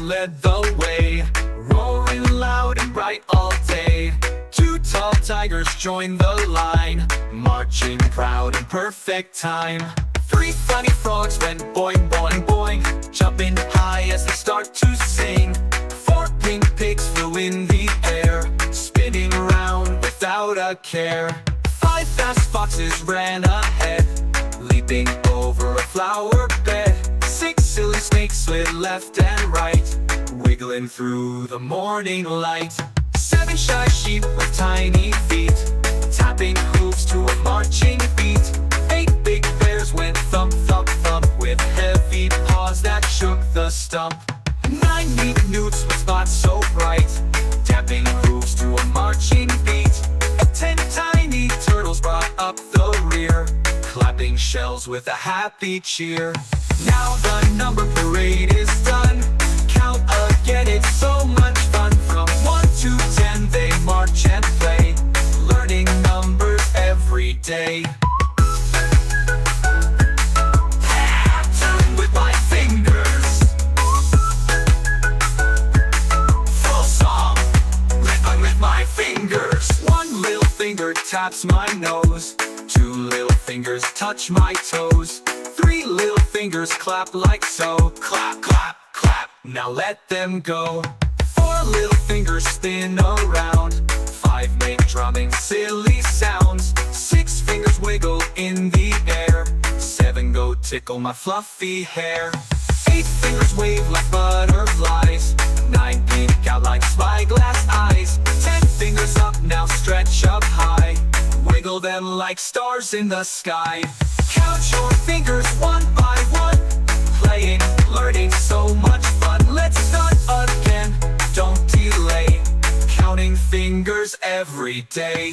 led the way, roaring loud and bright all day. Two tall tigers joined the line, marching proud in perfect time. Three funny frogs went boing, boing, boing, jumping high as they start to sing. Four pink pigs flew in the air, spinning around without a care. Five fast foxes ran ahead, leaping over a flower bed. Six silly snakes slid left and right, wiggling through the morning light. Seven shy sheep with tiny feet, tapping hooves to a marching beat. Eight big bears went thump, thump, thump, with heavy paws that shook the stump. Nine neat newts with spots so bright, tapping hooves to a marching beat. 10 tiny turtles brought up the rear, clapping shells with a happy cheer. Now the number parade is done, count again, it's so much fun. From 1 to 10 they march and play, learning numbers every day. Time with my fingers, full song, rhythm with my fingers. One little finger taps my nose, two little fingers touch my toes. Three little fingers clap like so, clap, clap, clap, now let them go. Four little fingers spin around, five make drumming silly sounds. Six fingers wiggle in the air, seven go tickle my fluffy hair. Eight fingers wave like butterflies, nine peek out like spyglass eyes. 10 fingers up, now stretch up high, wiggle them like stars in the sky. Count your fingers one by one, playing, learning, so much fun. Let's start again, don't delay, counting fingers every day.